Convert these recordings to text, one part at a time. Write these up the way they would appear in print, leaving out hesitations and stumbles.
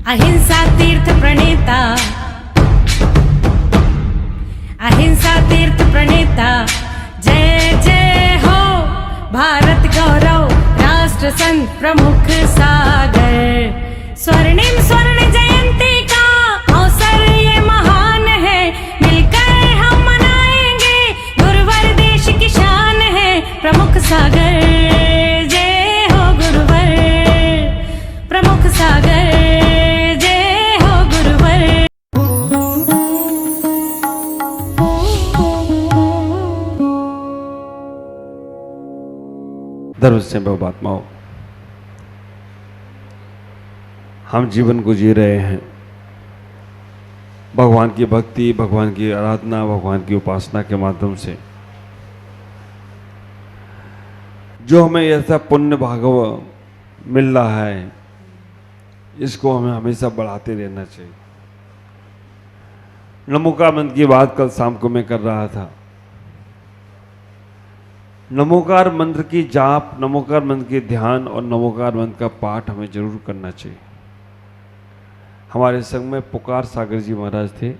अहिंसा तीर्थ प्रणेता, अहिंसा तीर्थ प्रणेता, जय जय हो भारत गौरव राष्ट्र संत प्रमुख सागर। स्वर्णिम स्वर्ण जयंती का अवसर ये महान है, मिलकर हम मनाएंगे गुरुवर देश की शान है प्रमुख सागर। जय हो गुरुवर प्रमुख सागर, जय हो गुरुवर। धर्म से महात्माओं, हम जीवन को जी रहे हैं भगवान की भक्ति, भगवान की आराधना, भगवान की उपासना के माध्यम से। जो हमें ऐसा पुण्य भागव मिल रहा है, इसको हमें हमेशा बढ़ाते रहना चाहिए। नमोकार मंत्र की बात कल शाम को मैं कर रहा था। नमोकार मंत्र की जाप, नमोकार मंत्र के ध्यान और नमोकार मंत्र का पाठ हमें जरूर करना चाहिए। हमारे संग में पुकार सागर जी महाराज थे।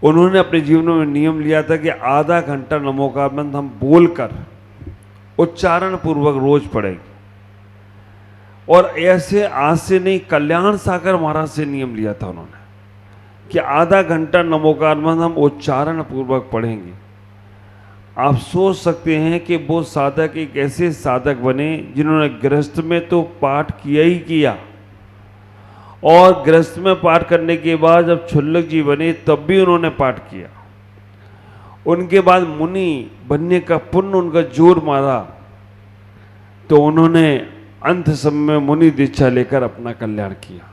उन्होंने अपने जीवन में नियम लिया था कि आधा घंटा नमोकार मंत्र हम बोलकर उच्चारण पूर्वक रोज पढ़ेंगे। और ऐसे आज से नहीं, कल्याण सागर महाराज से नियम लिया था उन्होंने कि आधा घंटा नमोकार मंत्र हम उच्चारण पूर्वक पढ़ेंगे। आप सोच सकते हैं कि वो साधक एक ऐसे साधक बने जिन्होंने गृहस्थ में तो पाठ किया ही किया, और गृहस्थ में पाठ करने के बाद जब क्षुल्लक जी बने तब भी उन्होंने पाठ किया। उनके बाद मुनि बनने का पुण्य उनका जोर मारा, तो उन्होंने अंत समय में मुनि दीक्षा लेकर अपना कल्याण किया।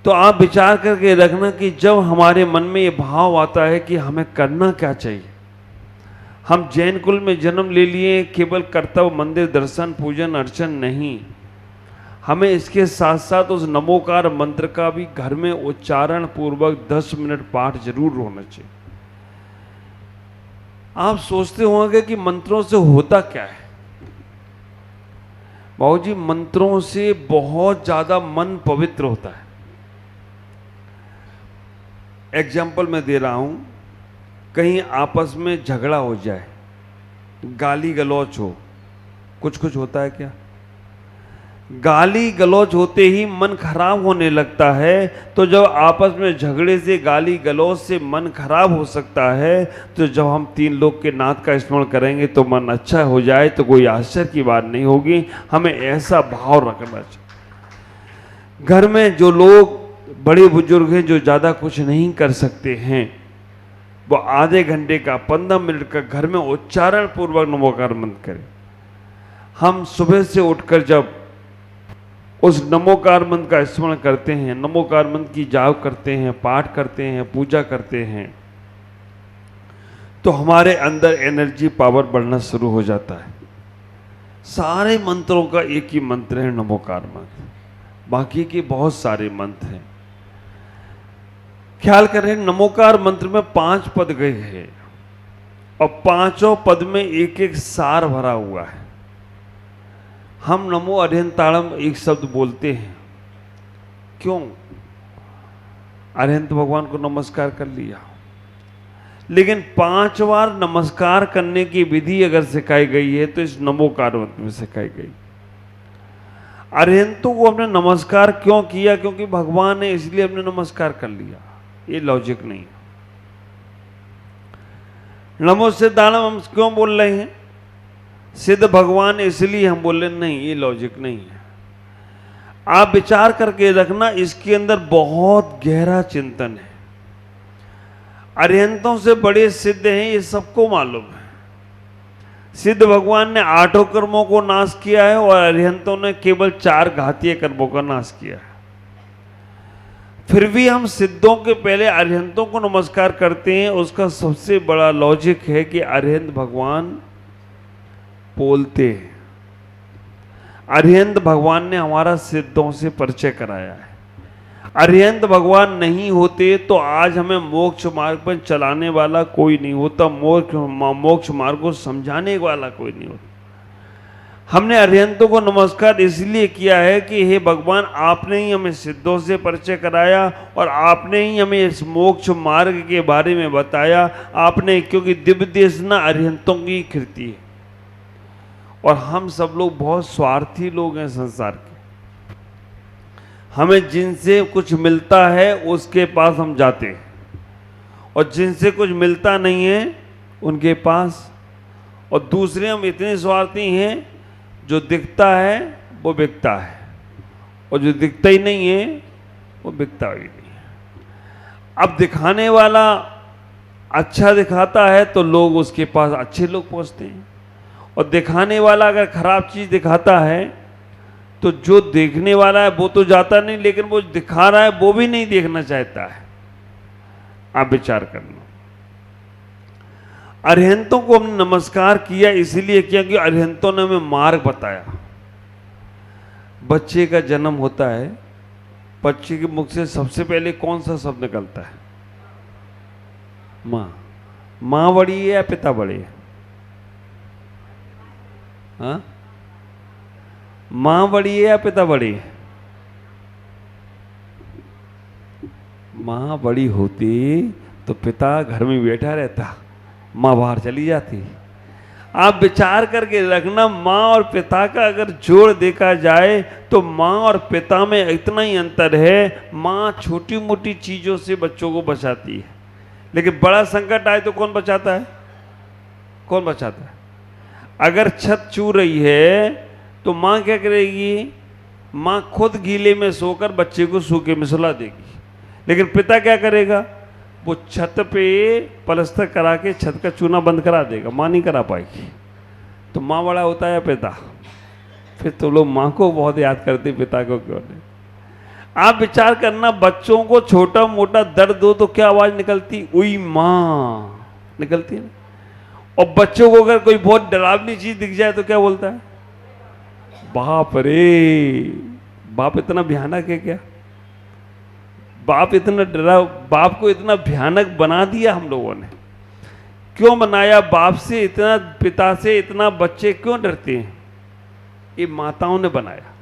तो आप विचार करके रखना कि जब हमारे मन में ये भाव आता है कि हमें करना क्या चाहिए। हम जैन कुल में जन्म ले लिए, केवल कर्तव्य मंदिर दर्शन पूजन अर्चन नहीं, हमें इसके साथ साथ उस नमोकार मंत्र का भी घर में उच्चारण पूर्वक 10 मिनट पाठ जरूर होना चाहिए। आप सोचते होंगे कि मंत्रों से होता क्या है। बाबू जी, मंत्रों से बहुत ज्यादा मन पवित्र होता है। एग्जाम्पल मैं दे रहा हूं, कहीं आपस में झगड़ा हो जाए, गाली गलौच हो, कुछ कुछ होता है क्या? गाली गलौच होते ही मन खराब होने लगता है। तो जब आपस में झगड़े से, गाली गलौच से मन खराब हो सकता है, तो जब हम 3 लोग के नाथ का स्मरण करेंगे तो मन अच्छा हो जाए तो कोई आश्चर्य की बात नहीं होगी। हमें ऐसा भाव रखना चाहिए। घर में जो लोग बड़े बुजुर्ग हैं, जो ज़्यादा कुछ नहीं कर सकते हैं, वो आधे घंटे का 15 मिनट का घर में उच्चारण पूर्वक नमोकार मंत्र करें। हम सुबह से उठकर जब उस नमोकार मंत्र का स्मरण करते हैं, नमोकार मंत्र की जाप करते हैं, पाठ करते हैं, पूजा करते हैं, तो हमारे अंदर एनर्जी पावर बढ़ना शुरू हो जाता है। सारे मंत्रों का एक ही मंत्र है, नमोकार मंत्र। बाकी के बहुत सारे मंत्र हैं। ख्याल करें, नमोकार मंत्र में 5 पद गए हैं और 5 पद में एक एक सार भरा हुआ है। हम नमो अरिहंताणम एक शब्द बोलते हैं, क्यों? अरिहंत भगवान को नमस्कार कर लिया, लेकिन 5 बार नमस्कार करने की विधि अगर सिखाई गई है तो इस नमोकार मंत्र में सिखाई गई। अरिहंतों को हमने नमस्कार क्यों किया? क्योंकि भगवान है, इसलिए हमने नमस्कार कर लिया। ये लॉजिक नहीं है। नमो सिद्धाणम हम क्यों बोल रहे हैं? सिद्ध भगवान इसलिए हम बोल रहे नहीं, ये लॉजिक नहीं है। आप विचार करके रखना, इसके अंदर बहुत गहरा चिंतन है। अरिहंतों से बड़े सिद्ध हैं, ये सबको मालूम है। सिद्ध भगवान ने 8 कर्मों को नाश किया है और अरिहंतों ने केवल 4 घातीय कर्मों का नाश किया है। फिर भी हम सिद्धों के पहले अरिहंतों को नमस्कार करते हैं। उसका सबसे बड़ा लॉजिक है कि अरिहंत भगवान बोलते हैं। अरिहंत भगवान ने हमारा सिद्धों से परिचय कराया है। अरिहंत भगवान नहीं होते तो आज हमें मोक्ष मार्ग पर चलाने वाला कोई नहीं होता, मोक्ष मार्ग को समझाने वाला कोई नहीं होता। हमने अरिहंतों को नमस्कार इसलिए किया है कि हे भगवान, आपने ही हमें सिद्धों से परिचय कराया और आपने ही हमें इस मोक्ष मार्ग के बारे में बताया। आपने, क्योंकि दिव्य देशना अरिहंतों की कृति है और हम सब लोग बहुत स्वार्थी लोग हैं संसार के। हमें जिनसे कुछ मिलता है उसके पास हम जाते हैं और जिनसे कुछ मिलता नहीं है उनके पास, और दूसरे हम इतने स्वार्थी हैं, जो दिखता है वो बिकता है और जो दिखता ही नहीं है वो बिकता ही नहीं है। अब दिखाने वाला अच्छा दिखाता है तो लोग उसके पास, अच्छे लोग पहुंचते हैं, और दिखाने वाला अगर खराब चीज दिखाता है तो जो देखने वाला है वो तो जाता नहीं, लेकिन वो दिखा रहा है वो भी नहीं देखना चाहता है। आप विचार करना। अरिहंतों को हमने नमस्कार किया इसलिए किया कि अरिहंतों ने हमें मार्ग बताया। बच्चे का जन्म होता है, बच्चे के मुख से सबसे पहले कौन सा शब्द निकलता है? माँ। माँ बड़ी है या पिता बड़े है? हाँ, माँ बड़ी है या पिता बड़ी है? माँ बड़ी होती तो पिता घर में बैठा रहता, माँ बाहर चली जाती। आप विचार करके रखना, माँ और पिता का अगर जोड़ देखा जाए तो माँ और पिता में इतना ही अंतर है। माँ छोटी मोटी चीजों से बच्चों को बचाती है, लेकिन बड़ा संकट आए तो कौन बचाता है? कौन बचाता है? अगर छत चू रही है तो माँ क्या करेगी? माँ खुद गीले में सोकर बच्चे को सूखे में सुला देगी, लेकिन पिता क्या करेगा? वो छत पे पलस्तर करा के छत का चूना बंद करा देगा, माँ नहीं करा पाएगी। तो माँ बड़ा होता है या पिता? फिर तो लोग माँ को बहुत याद करते, पिता को क्यों नहीं? आप विचार करना, बच्चों को छोटा मोटा दर्द हो तो क्या आवाज निकलती? उई माँ निकलती है। और बच्चों को अगर कोई बहुत डरावनी चीज दिख जाए तो क्या बोलता है? बाप रे। बाप इतना भयानक है क्या? बाप इतना डरा, बाप को इतना भयानक बना दिया हम लोगों ने। क्यों बनाया? बाप से इतना, पिता से इतना बच्चे क्यों डरते हैं? ये माताओं ने बनाया।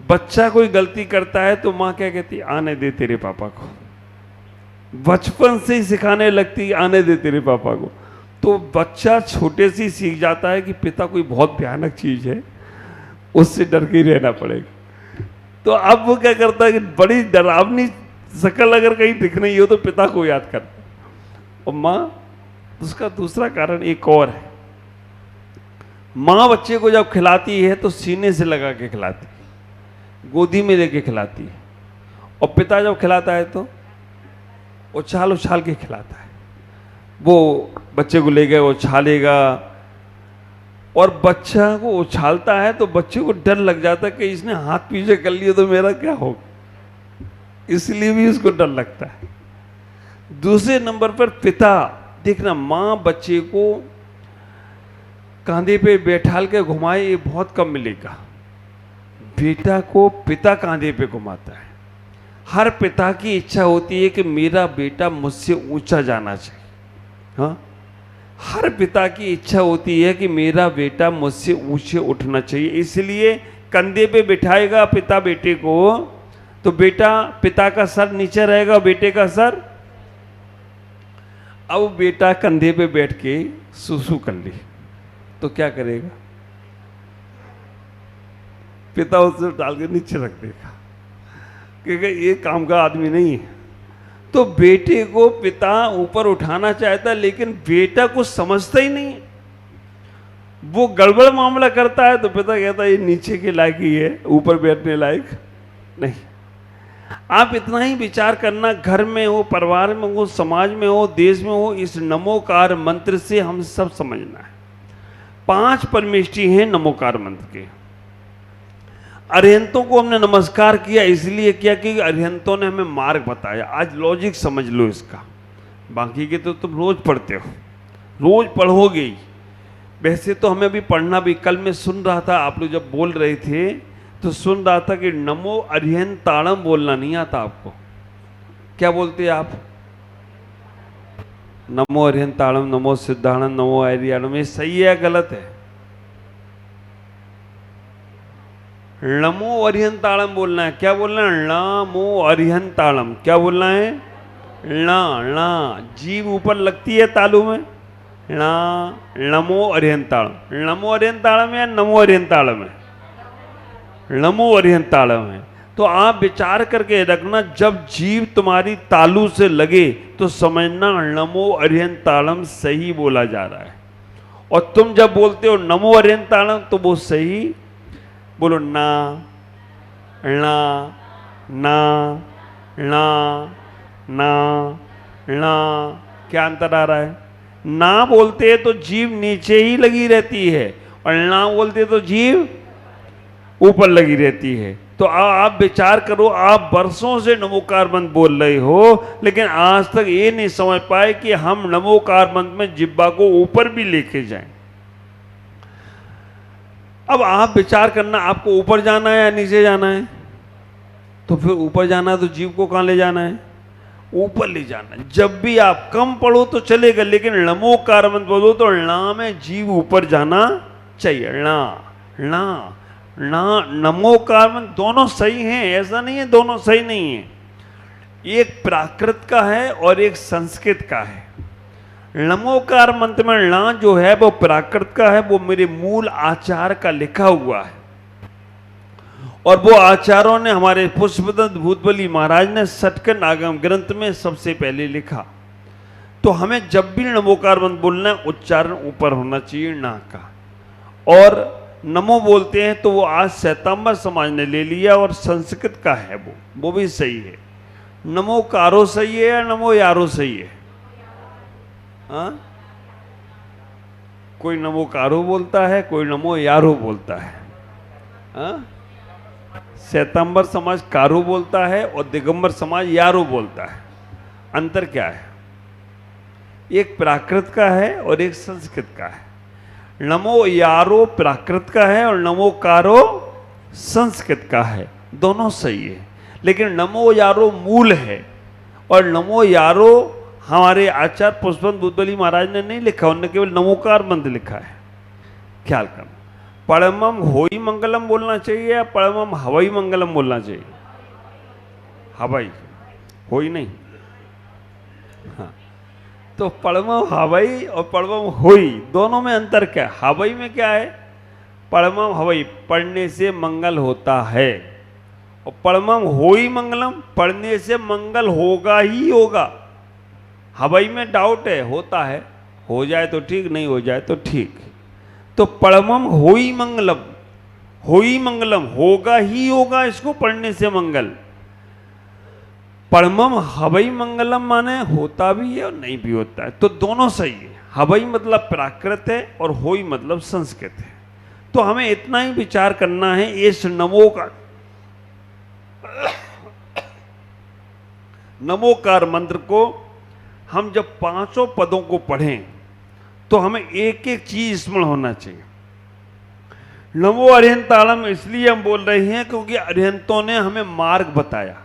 बच्चा कोई गलती करता है तो माँ क्या कहती? आने दे तेरे पापा को। बचपन से ही सिखाने लगती, आने दे तेरे पापा को। तो बच्चा छोटे से ही सीख जाता है कि पिता कोई बहुत भयानक चीज है, उससे डर के ही रहना पड़ेगा। तो अब वो क्या करता है कि बड़ी डरावनी शक्ल अगर कहीं दिख रही हो तो पिता को याद करता। और माँ, उसका दूसरा कारण एक और है। माँ बच्चे को जब खिलाती है तो सीने से लगा के खिलाती है, गोदी में लेके खिलाती है, और पिता जब खिलाता है तो उछाल उछाल के खिलाता है। वो बच्चे को लेके उछालेगा, और बच्चा को उछालता है तो बच्चे को डर लग जाता है कि इसने हाथ पीछे कर लिया तो मेरा क्या होगा, इसलिए भी उसको डर लगता है। दूसरे नंबर पर पिता, देखना, माँ बच्चे को कांधे पे बैठाल के घुमाए ये बहुत कम मिलेगा। बेटा को पिता कांधे पे घुमाता है। हर पिता की इच्छा होती है कि मेरा बेटा मुझसे ऊंचा जाना चाहिए। हाँ, हर पिता की इच्छा होती है कि मेरा बेटा मुझसे ऊंचे उठना चाहिए, इसलिए कंधे पे बिठाएगा पिता बेटे को, तो बेटा, पिता का सर नीचे रहेगा, बेटे का सर। अब बेटा कंधे पे बैठ के सुसु कर ली तो क्या करेगा? पिता उसे डाल के नीचे रख देगा, क्योंकि ये काम का आदमी नहीं है। तो बेटे को पिता ऊपर उठाना चाहता है, लेकिन बेटा कुछ समझता ही नहीं। वो गड़बड़ मामला करता है तो पिता कहता है ये नीचे के लायक ही है, ऊपर बैठने लायक नहीं। आप इतना ही विचार करना, घर में हो, परिवार में हो, समाज में हो, देश में हो, इस नमोकार मंत्र से हम सब समझना है। 5 परमेष्टि हैं नमोकार मंत्र के। अरिहंतों को हमने नमस्कार किया इसलिए किया कि अरिहंतों ने हमें मार्ग बताया। आज लॉजिक समझ लो इसका, बाकी के तो तुम रोज पढ़ते हो, रोज पढ़ोगे ही। वैसे तो हमें भी पढ़ना भी, कल मैं सुन रहा था, आप लोग जब बोल रहे थे तो सुन रहा था कि नमो अरिहंताणम बोलना नहीं आता आपको। क्या बोलते हैं आप? नमो अरिहंताणम, नमो सिद्धाणम, नमो आर्याणम। ये सही है या गलत है? लमो अरिहंताड़म बोलना है। क्या बोलना है? लमो अरिहंताड़म। क्या बोलना है? ला ला, जीव ऊपर लगती है तालु में। ला, लमो अरिहंताड़म। लमो अरिहंताड़म या नमो अरिहंताड़म है? लमो अरिहंताड़म है। तो आप विचार करके रखना, जब जीव तुम्हारी तालु से लगे तो समझना नमो अरिहंताड़म सही बोला जा रहा है। और तुम जब बोलते हो नमो अरिहंताड़म तो वो सही बोलो। ना ना ना ना ना ना, क्या अंतर आ रहा है? ना बोलते तो जीव नीचे ही लगी रहती है और ना बोलते तो जीव ऊपर लगी रहती है। तो आप विचार करो, आप वर्षों से नमोकार मंत्र बोल रहे हो लेकिन आज तक ये नहीं समझ पाए कि हम नमोकार मंत्र में जिह्वा को ऊपर भी लेके जाएं। अब आप विचार करना, आपको ऊपर जाना है या नीचे जाना है? तो फिर ऊपर जाना है तो जीव को कहाँ ले जाना है? ऊपर ले जाना है। जब भी आप कम पढ़ो तो चलेगा, लेकिन नमोकार मंत्र बोलो तो ला में जीव ऊपर जाना चाहिए। ला ला ना, नमोकार मंत्र दोनों सही हैं, ऐसा नहीं है दोनों सही नहीं है। एक प्राकृत का है और एक संस्कृत का है। नमोकार मंत्र में ला जो है वो प्राकृत का है, वो मेरे मूल आचार्य का लिखा हुआ है और वो आचार्यों ने, हमारे पुष्पदंत भूतबली महाराज ने सटकन आगम ग्रंथ में सबसे पहले लिखा। तो हमें जब भी नमोकार मंत्र बोलना है उच्चारण ऊपर होना चाहिए ना का। और नमो बोलते हैं तो वो आज श्वेतांबर समाज ने ले लिया और संस्कृत का है, वो भी सही है। नमो कारो सही है या नमो यारो सही है? हाँ, कोई नमो कारो बोलता है, कोई नमो यारो बोलता है। हाँ, श्वेतांबर समाज कारो बोलता है और दिगंबर समाज यारो बोलता है। अंतर क्या है? एक प्राकृत का है और एक संस्कृत का है। नमो यारो प्राकृत का है और नमो कारो संस्कृत का है, दोनों सही है। लेकिन नमो यारो मूल है और नमो यारो हमारे आचार्य पुष्पदंत भूतबली महाराज ने नहीं लिखा, उन्होंने केवल नमोकार मंत्र लिखा है। ख्याल करना, परमम होई मंगलम बोलना चाहिए या परमम हवई मंगलम बोलना चाहिए? हवाई, होई नहीं। हाँ, तो परमम हवई और परमम होई दोनों में अंतर क्या है? हवई में क्या है? परमम हवई पढ़ने से मंगल होता है और परमम होई मंगलम पढ़ने से मंगल होगा ही होगा। हवई में डाउट है, होता है, हो जाए तो ठीक, नहीं हो जाए तो ठीक। तो परमम होई मंगलम, होई मंगलम होगा ही होगा इसको पढ़ने से मंगल। परमम हवई मंगलम माने होता भी है और नहीं भी होता है, तो दोनों सही है। हवई मतलब प्राकृत है और होई मतलब संस्कृत है। तो हमें इतना ही विचार करना है, इस नमोकार मंत्र को हम जब पांचों पदों को पढ़ें तो हमें एक एक चीज स्मरण होना चाहिए। नमो अरिहंताड़म इसलिए हम बोल रहे हैं क्योंकि अरिहंतों ने हमें मार्ग बताया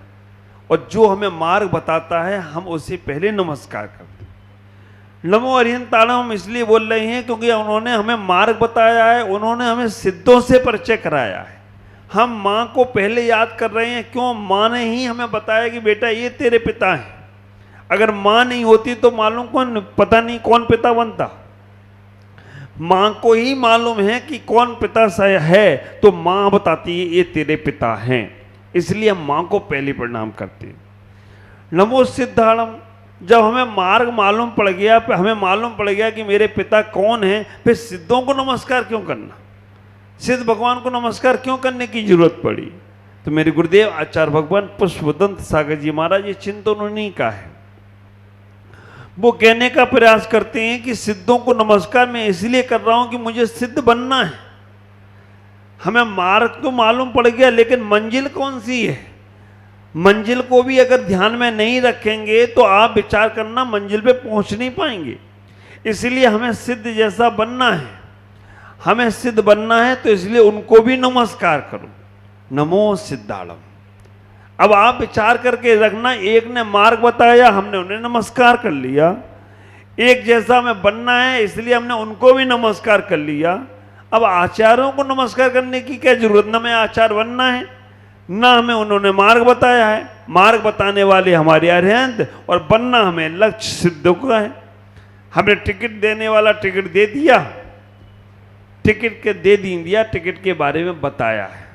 और जो हमें मार्ग बताता है हम उसे पहले नमस्कार करते हैं। नमो अरिहंताड़म हम इसलिए बोल रहे हैं क्योंकि उन्होंने हमें मार्ग बताया है, उन्होंने हमें सिद्धों से परिचय कराया है। हम माँ को पहले याद कर रहे हैं, क्यों? माँ ने ही हमें बताया कि बेटा ये तेरे पिता हैं। अगर माँ नहीं होती तो मालूम कौन, पता नहीं कौन पिता बनता। माँ को ही मालूम है कि कौन पिता है, तो माँ बताती है ये तेरे पिता हैं। इसलिए हम माँ को पहले प्रणाम करते हैं। नमो सिद्धाणम, जब हमें मार्ग मालूम पड़ गया, हमें मालूम पड़ गया कि मेरे पिता कौन हैं, फिर सिद्धों को नमस्कार क्यों करना? सिद्ध भगवान को नमस्कार क्यों करने की जरूरत पड़ी? तो मेरे गुरुदेव आचार्य भगवान पुष्पदंत सागर जी महाराज ये चिंतन उन्हीं का है। वो कहने का प्रयास करते हैं कि सिद्धों को नमस्कार मैं इसलिए कर रहा हूं कि मुझे सिद्ध बनना है। हमें मार्ग तो मालूम पड़ गया, लेकिन मंजिल कौन सी है? मंजिल को भी अगर ध्यान में नहीं रखेंगे तो आप विचार करना मंजिल पे पहुंच नहीं पाएंगे। इसलिए हमें सिद्ध जैसा बनना है, हमें सिद्ध बनना है, तो इसलिए उनको भी नमस्कार करो। नमो सिद्धाणम। अब आप विचार करके रखना, एक ने मार्ग बताया, हमने उन्हें नमस्कार कर लिया। एक जैसा हमें बनना है इसलिए हमने उनको भी नमस्कार कर लिया। अब आचार्यों को नमस्कार करने की क्या जरूरत, ना हमें आचार्य बनना है, ना हमें उन्होंने मार्ग बताया है। मार्ग बताने वाले हमारे अरिहंत, और बनना हमें लक्ष्य सिद्ध का है। हमें टिकट देने वाला टिकट दे दिया, टिकट के दे दिया, टिकट के बारे में बताया है,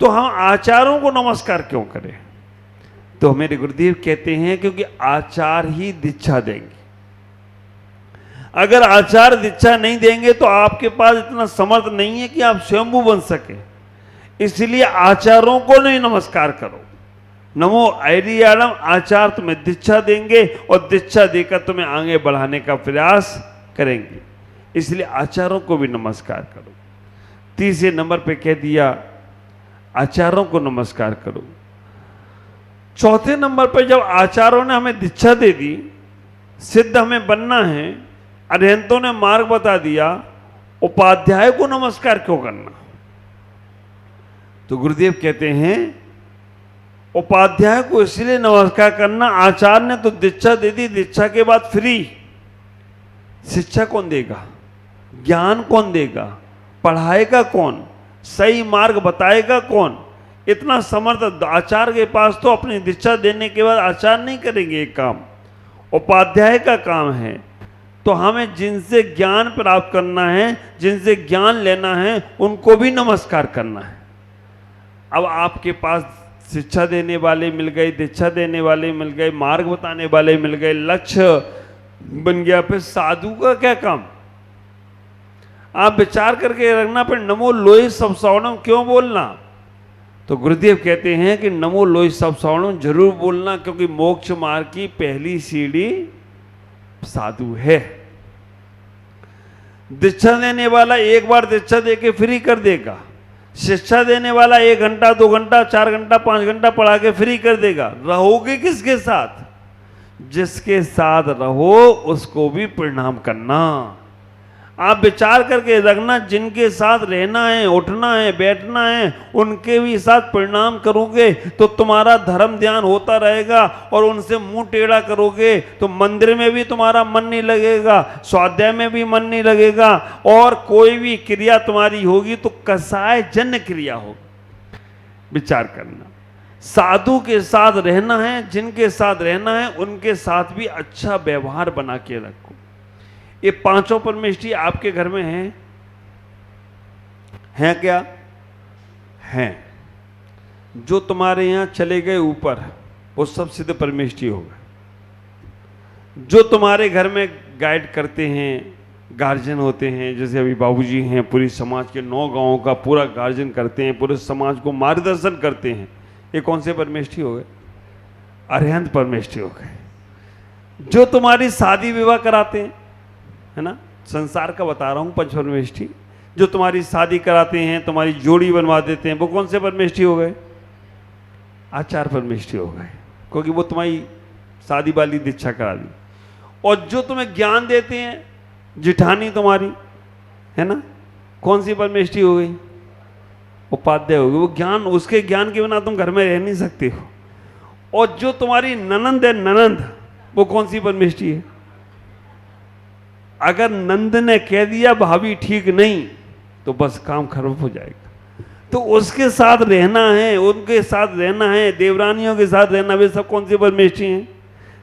तो हम आचार्यों को नमस्कार क्यों करें? तो मेरे गुरुदेव कहते हैं क्योंकि आचार्य ही दीक्षा देंगे। अगर आचार्य दीक्षा नहीं देंगे तो आपके पास इतना समर्थ नहीं है कि आप स्वयंभू बन सके, इसलिए आचार्यों को नहीं नमस्कार करो। नमो ऐरियाणम, आचार्य तुम्हें दीक्षा देंगे और दीक्षा देकर तुम्हें आगे बढ़ाने का प्रयास करेंगे, इसलिए आचार्यों को भी नमस्कार करो। तीसरे नंबर पे कह दिया आचार्यों को नमस्कार करो। चौथे नंबर पे जब आचार्यों ने हमें दीक्षा दे दी, सिद्ध हमें बनना है, अरिहंतों ने मार्ग बता दिया, उपाध्याय को नमस्कार क्यों करना? तो गुरुदेव कहते हैं उपाध्याय को इसलिए नमस्कार करना, आचार्य ने तो दीक्षा दे दी, दीक्षा के बाद फ्री। शिक्षा कौन देगा? ज्ञान कौन देगा? पढ़ाएगा कौन? सही मार्ग बताएगा कौन? इतना समर्थ आचार्य के पास तो अपनी दीक्षा देने के बाद आचार्य नहीं करेंगे, एक काम उपाध्याय का काम है। तो हमें जिनसे ज्ञान प्राप्त करना है, जिनसे ज्ञान लेना है, उनको भी नमस्कार करना है। अब आपके पास शिक्षा देने वाले मिल गए, दीक्षा देने वाले मिल गए, मार्ग बताने वाले मिल गए, लक्ष्य बन गया, फिर साधु का क्या काम? आप विचार करके रखना, फिर नमो लोई सब सवर्णम क्यों बोलना? तो गुरुदेव कहते हैं कि नमो लोई सब सवर्णम जरूर बोलना, क्योंकि मोक्ष मार्ग की पहली सीढ़ी साधु है। दीक्षा देने वाला एक बार दीक्षा देके फ्री कर देगा, शिक्षा देने वाला 1 घंटा 2 घंटा 4 घंटा 5 घंटा पढ़ा के फ्री कर देगा। रहोगे किसके साथ? जिसके साथ रहो उसको भी प्रणाम करना। आप विचार करके रखना, जिनके साथ रहना है, उठना है, बैठना है, उनके भी साथ प्रणाम करोगे तो तुम्हारा धर्म ध्यान होता रहेगा, और उनसे मुंह टेढ़ा करोगे तो मंदिर में भी तुम्हारा मन नहीं लगेगा, स्वाध्याय में भी मन नहीं लगेगा, और कोई भी क्रिया तुम्हारी होगी तो कसाय जन्य क्रिया होगी। विचार करना, साधु के साथ रहना है, जिनके साथ रहना है उनके साथ भी अच्छा व्यवहार बना के रखो। ये 5 परमेष्ठी आपके घर में हैं क्या? हैं। जो तुम्हारे यहां चले गए ऊपर वो सब सिद्ध परमेष्ठी हो गए। जो तुम्हारे घर में गाइड करते हैं, गार्जियन होते हैं, जैसे अभी बाबूजी हैं, पूरी समाज के 9 गांवों का पूरा गार्जियन करते हैं, पूरे समाज को मार्गदर्शन करते हैं, ये कौन से परमेष्ठी हो गए? अरिहंत परमेष्ठी हो गए। जो तुम्हारी शादी विवाह कराते हैं, है ना, संसार का बता रहा हूं, पंच परमेष्ठी, जो तुम्हारी शादी कराते हैं, तुम्हारी जोड़ी बनवा देते हैं, वो कौन से परमेष्ठी हो गए? आचार्य परमेष्ठी हो गए, क्योंकि वो तुम्हारी शादी वाली दीक्षा करा दी। और जो तुम्हें ज्ञान देते हैं, जिठानी तुम्हारी, है ना, कौन सी परमेष्ठी हो गई? उपाध्याय हो गई। वो ज्ञान, उसके ज्ञान के बिना तुम घर में रह नहीं सकते हो। और जो तुम्हारी ननंद है, ननंद, वो कौन सी परमेष्ठी है? अगर नंद ने कह दिया भाभी ठीक नहीं, तो बस काम खराब हो जाएगा। तो उसके साथ रहना है, उनके साथ रहना है, देवरानियों के साथ रहना, वे सब कौन सी परमेष्ठी हैं?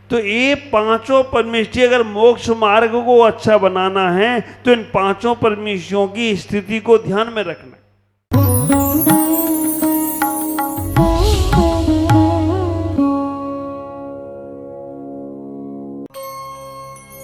तो ये 5 परमेष्ठी, अगर मोक्ष मार्ग को अच्छा बनाना है तो इन 5 परमेष्ठियों की स्थिति को ध्यान में रखना।